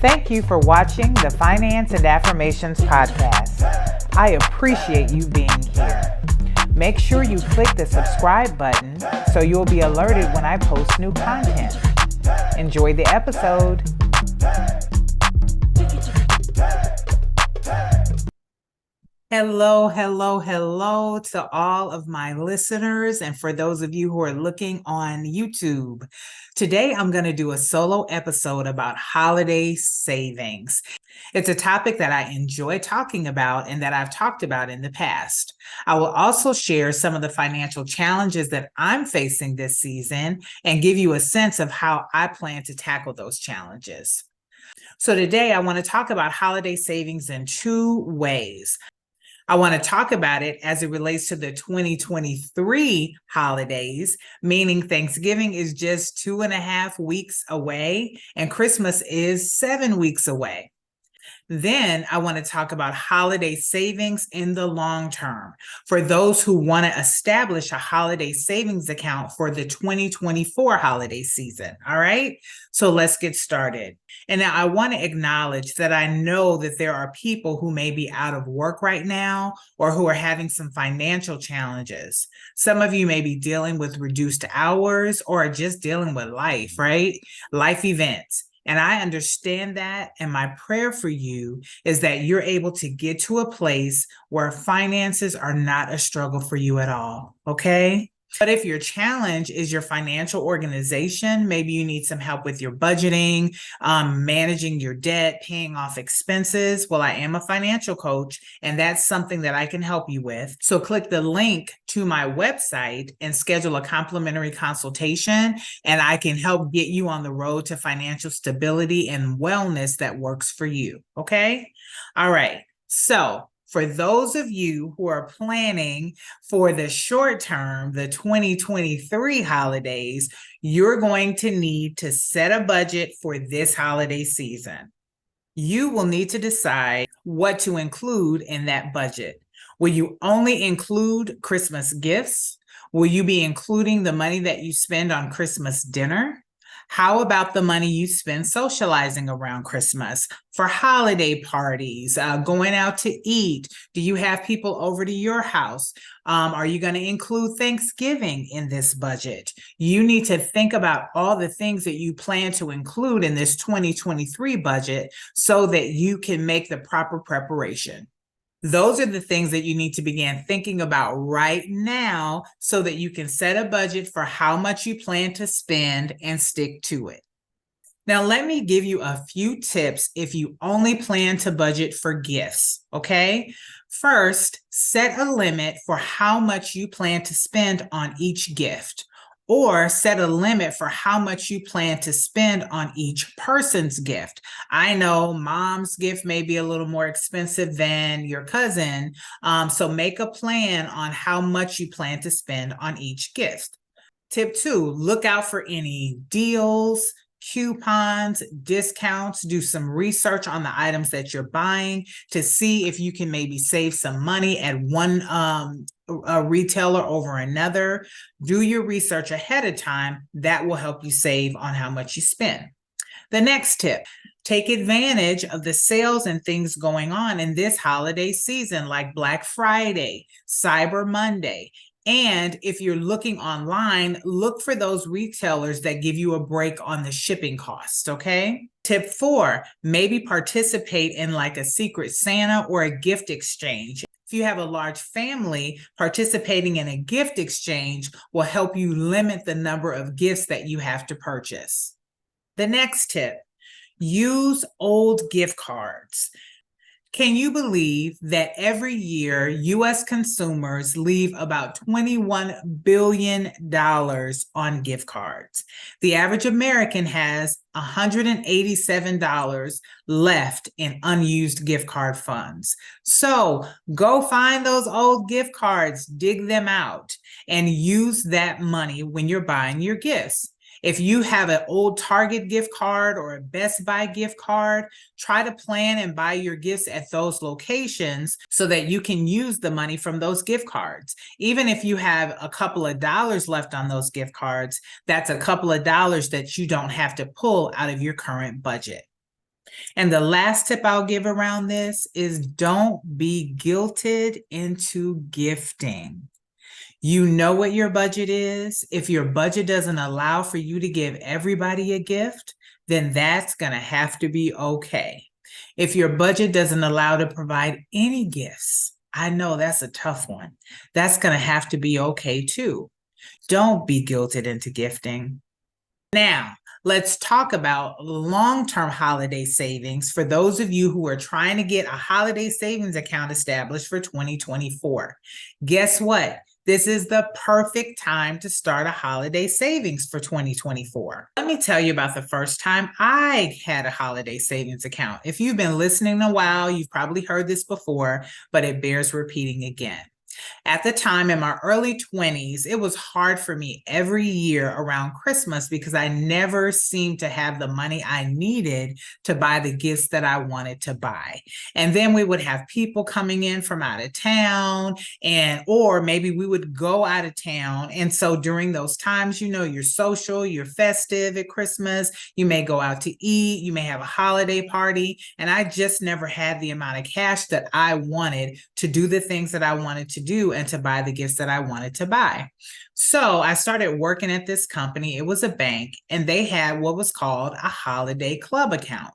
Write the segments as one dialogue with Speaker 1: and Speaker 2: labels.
Speaker 1: Thank you for watching the Finance and Affirmations podcast. I appreciate you being here. Make sure you click the subscribe button so you'll be alerted when I post new content. Enjoy the episode. Hello to all of my listeners, and for those of you who are looking on YouTube. Today, I'm going to do a solo episode about holiday savings. It's a topic that I enjoy talking about and that I've talked about in the past. I will also share some of the financial challenges that I'm facing this season and give you a sense of how I plan to tackle those challenges. So today, I want to talk about holiday savings in two ways. I want to talk about it as it relates to the 2023 holidays, meaning Thanksgiving is just 2.5 weeks away and Christmas is 7 weeks away. Then I want to talk about holiday savings in the long term for those who want to establish a holiday savings account for the 2024 holiday season. All right, so let's get started. And now I want to acknowledge that I know that there are people who may be out of work right now or who are having some financial challenges. Some of you may be dealing with reduced hours or just dealing with life, right? Life events. And I understand that. And my prayer for you is that you're able to get to a place where finances are not a struggle for you at all. Okay. But if your challenge is your financial organization, maybe you need some help with your budgeting, managing your debt, paying off expenses. Well, I am a financial coach, and that's something that I can help you with. So click the link to my website and schedule a complimentary consultation, and I can help get you on the road to financial stability and wellness that works for you. Okay? All right. So for those of you who are planning for the short term, the 2023 holidays, you're going to need to set a budget for this holiday season. You will need to decide what to include in that budget. Will you only include Christmas gifts? Will you be including the money that you spend on Christmas dinner? How about the money you spend socializing around Christmas, for holiday parties, going out to eat? Do you have people over to your house? Are you going to include Thanksgiving in this budget? You need to think about all the things that you plan to include in this 2023 budget so that you can make the proper preparation. Those are the things that you need to begin thinking about right now so that you can set a budget for how much you plan to spend and stick to it. Now, let me give you a few tips if you only plan to budget for gifts, okay? First, set a limit for how much you plan to spend on each gift, or set a limit for how much you plan to spend on each person's gift. I know mom's gift may be a little more expensive than your cousin, so make a plan on how much you plan to spend on each gift. Tip 2, look out for any deals, coupons, discounts. Do some research on the items that you're buying to see if you can maybe save some money at one a retailer over another. Do your research ahead of time. That will help you save on how much you spend. The next tip, take advantage of the sales and things going on in this holiday season, like Black Friday, Cyber Monday. And if you're looking online, look for those retailers that give you a break on the shipping costs, okay? Tip 4, maybe participate in like a Secret Santa or a gift exchange. If you have a large family, participating in a gift exchange will help you limit the number of gifts that you have to purchase. The next tip, use old gift cards. Can you believe that every year U.S. consumers leave about $21 billion on gift cards? The average American has $187 left in unused gift card funds. So go find those old gift cards, dig them out, and use that money when you're buying your gifts. If you have an old Target gift card or a Best Buy gift card, try to plan and buy your gifts at those locations so that you can use the money from those gift cards. Even if you have a couple of dollars left on those gift cards, that's a couple of dollars that you don't have to pull out of your current budget. And the last tip I'll give around this is don't be guilted into gifting. You know what your budget is. If your budget doesn't allow for you to give everybody a gift, then that's going to have to be okay. If your budget doesn't allow to provide any gifts, I know that's a tough one. That's going to have to be okay too. Don't be guilted into gifting. Now, let's talk about long-term holiday savings for those of you who are trying to get a holiday savings account established for 2024. Guess what? This is the perfect time to start a holiday savings for 2024. Let me tell you about the first time I had a holiday savings account. If you've been listening a while, you've probably heard this before, but it bears repeating again. At the time in my early 20s, it was hard for me every year around Christmas because I never seemed to have the money I needed to buy the gifts that I wanted to buy. And then we would have people coming in from out of town, or maybe we would go out of town. And so during those times, you're social, you're festive at Christmas, you may go out to eat, you may have a holiday party, and I just never had the amount of cash that I wanted to do the things that I wanted to do and to buy the gifts that I wanted to buy. So I started working at this company. It was a bank, and they had what was called a holiday club account.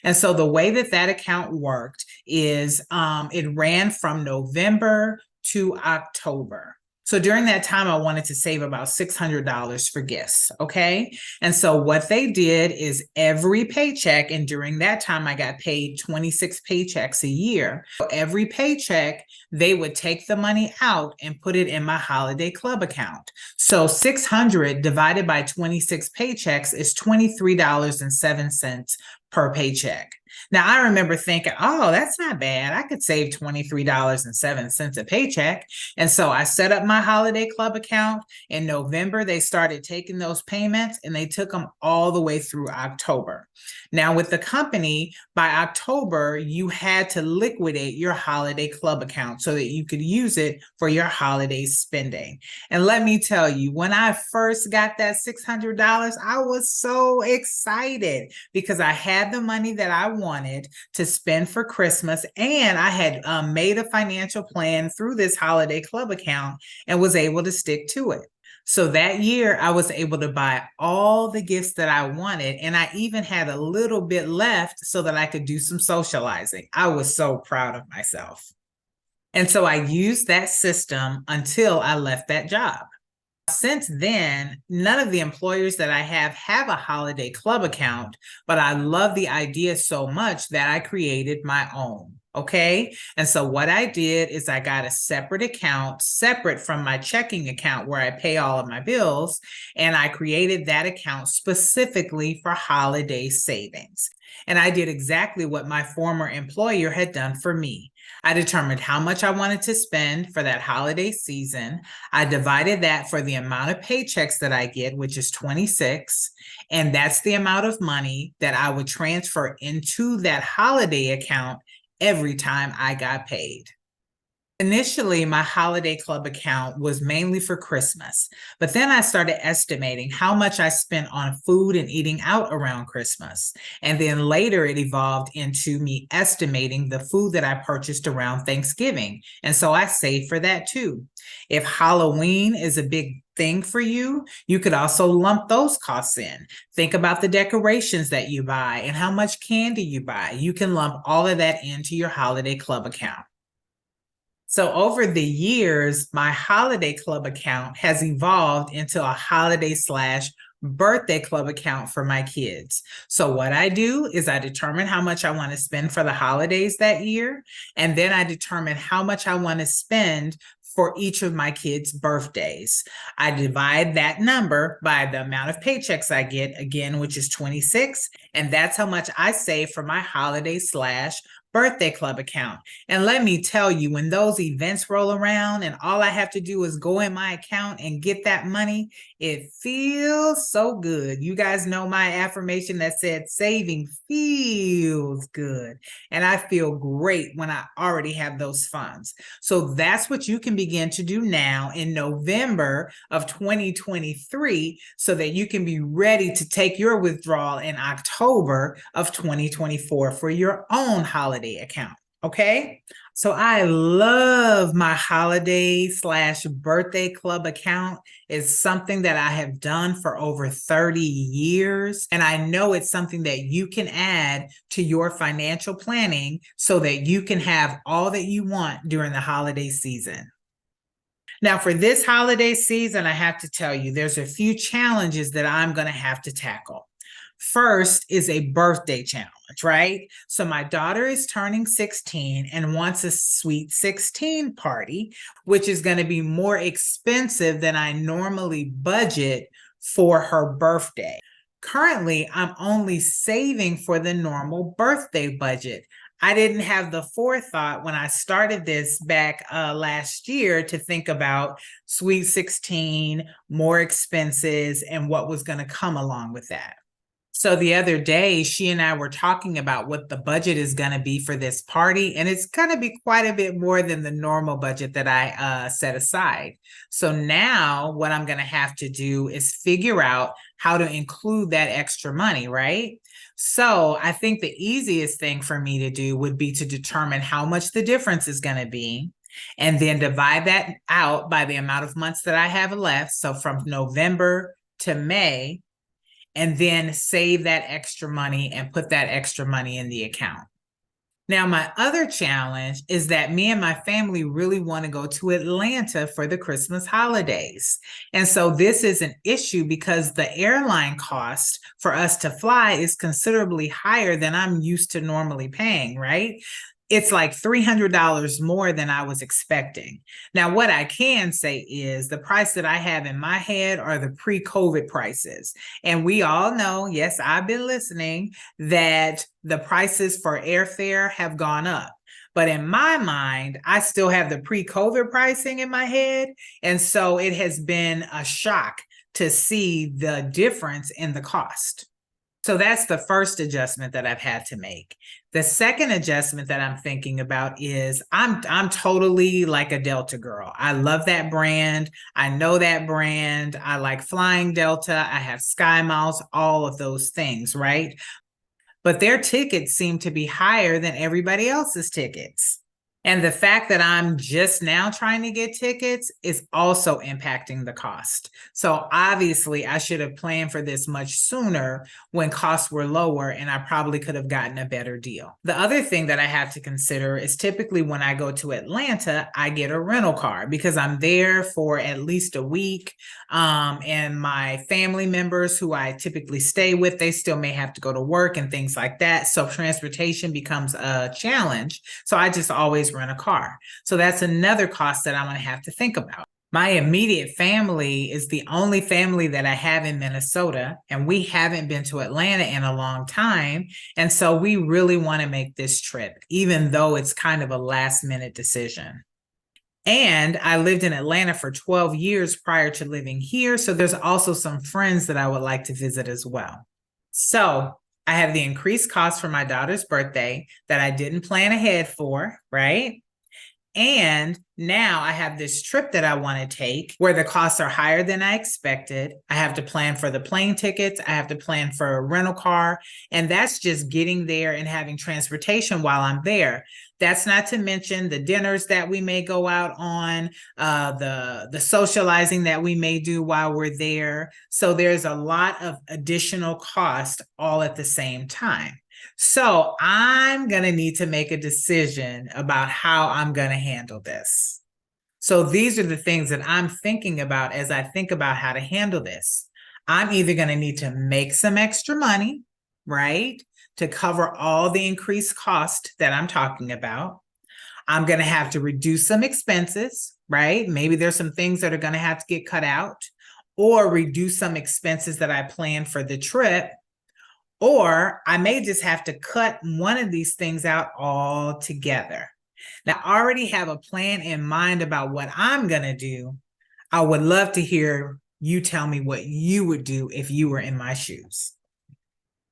Speaker 1: And so the way that account worked is it ran from November to October. So during that time, I wanted to save about $600 for gifts, okay? And so what they did is every paycheck, and during that time, I got paid 26 paychecks a year. So every paycheck, they would take the money out and put it in my holiday club account. So 600 divided by 26 paychecks is $23.07 per paycheck. Now, I remember thinking, oh, that's not bad. I could save $23.07 a paycheck. And so I set up my holiday club account. In November, they started taking those payments, and they took them all the way through October. Now, with the company, by October, you had to liquidate your holiday club account so that you could use it for your holiday spending. And let me tell you, when I first got that $600, I was so excited because I had the money that I wanted to spend for Christmas, and I had made a financial plan through this holiday club account and was able to stick to it. So that year, I was able to buy all the gifts that I wanted, and I even had a little bit left so that I could do some socializing. I was so proud of myself. And so I used that system until I left that job. Since then, none of the employers that I have a holiday club account, but I love the idea so much that I created my own. Okay. And so what I did is I got a separate account, separate from my checking account where I pay all of my bills. And I created that account specifically for holiday savings. And I did exactly what my former employer had done for me. I determined how much I wanted to spend for that holiday season. I divided that for the amount of paychecks that I get, which is 26. And that's the amount of money that I would transfer into that holiday account every time I got paid. Initially, my holiday club account was mainly for Christmas, but then I started estimating how much I spent on food and eating out around Christmas. And then later it evolved into me estimating the food that I purchased around Thanksgiving. And so I saved for that too. If Halloween is a big thing for you, you could also lump those costs in. Think about the decorations that you buy and how much candy you buy. You can lump all of that into your holiday club account. So over the years, my holiday club account has evolved into a holiday/birthday club account for my kids. So what I do is I determine how much I want to spend for the holidays that year, and then I determine how much I want to spend for each of my kids' birthdays. I divide that number by the amount of paychecks I get, again, which is 26, and that's how much I save for my holiday/birthday birthday club account. And let me tell you, when those events roll around and all I have to do is go in my account and get that money, it feels so good. You guys know my affirmation that said saving feels good. And I feel great when I already have those funds. So that's what you can begin to do now in November of 2023 so that you can be ready to take your withdrawal in October of 2024 for your own holiday account. Okay. So I love my holiday/birthday club account. It's something that I have done for over 30 years. And I know it's something that you can add to your financial planning so that you can have all that you want during the holiday season. Now, for this holiday season, I have to tell you, there's a few challenges that I'm going to have to tackle. First is a birthday challenge, right? So my daughter is turning 16 and wants a sweet 16 party, which is going to be more expensive than I normally budget for her birthday. Currently, I'm only saving for the normal birthday budget. I didn't have the forethought when I started this back last year to think about Sweet 16, more expenses, and what was going to come along with that. So the other day, she and I were talking about what the budget is going to be for this party, and it's going to be quite a bit more than the normal budget that I set aside. So now what I'm going to have to do is figure out how to include that extra money, right? So I think the easiest thing for me to do would be to determine how much the difference is going to be, and then divide that out by the amount of months that I have left. So from November to May, and then save that extra money and put that extra money in the account. Now, my other challenge is that me and my family really want to go to Atlanta for the Christmas holidays. And so this is an issue because the airline cost for us to fly is considerably higher than I'm used to normally paying, right? It's like $300 more than I was expecting. Now, what I can say is the price that I have in my head are the pre-COVID prices. And we all know, yes, I've been listening, that the prices for airfare have gone up. But in my mind, I still have the pre-COVID pricing in my head. And so it has been a shock to see the difference in the cost. So that's the first adjustment that I've had to make. The second adjustment that I'm thinking about is I'm totally like a Delta girl. I love that brand. I know that brand. I like flying Delta. I have Sky Miles, all of those things, right? But their tickets seem to be higher than everybody else's tickets. And the fact that I'm just now trying to get tickets is also impacting the cost. So obviously, I should have planned for this much sooner when costs were lower, and I probably could have gotten a better deal. The other thing that I have to consider is typically when I go to Atlanta, I get a rental car because I'm there for at least a week. And my family members who I typically stay with, they still may have to go to work and things like that. So transportation becomes a challenge. So I just always rent a car. So that's another cost that I'm going to have to think about. My immediate family is the only family that I have in Minnesota, and we haven't been to Atlanta in a long time. And so we really want to make this trip, even though it's kind of a last minute decision. And I lived in Atlanta for 12 years prior to living here. So there's also some friends that I would like to visit as well. So I have the increased cost for my daughter's birthday that I didn't plan ahead for, right? And now I have this trip that I want to take where the costs are higher than I expected. I have to plan for the plane tickets. I have to plan for a rental car. And that's just getting there and having transportation while I'm there. That's not to mention the dinners that we may go out on, the socializing that we may do while we're there. So there's a lot of additional cost all at the same time. So I'm going to need to make a decision about how I'm going to handle this. So these are the things that I'm thinking about as I think about how to handle this. I'm either going to need to make some extra money, right, to cover all the increased cost that I'm talking about. I'm going to have to reduce some expenses, right? Maybe there's some things that are going to have to get cut out, or reduce some expenses that I planned for the trip. Or I may just have to cut one of these things out altogether. Now, I already have a plan in mind about what I'm going to do. I would love to hear you tell me what you would do if you were in my shoes.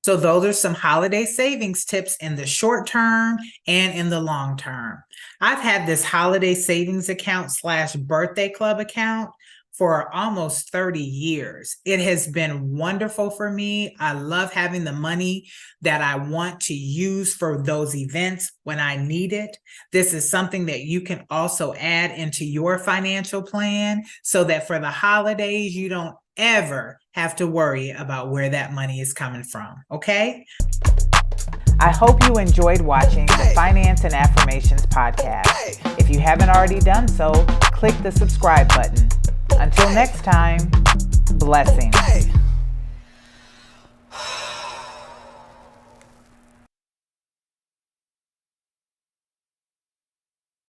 Speaker 1: So those are some holiday savings tips in the short term and in the long term. I've had this holiday savings account / birthday club account for almost 30 years. It has been wonderful for me. I love having the money that I want to use for those events when I need it. This is something that you can also add into your financial plan so that for the holidays, you don't ever have to worry about where that money is coming from, okay? I hope you enjoyed watching the Finance and Affirmations podcast. If you haven't already done so, click the subscribe button. Until next time, blessings.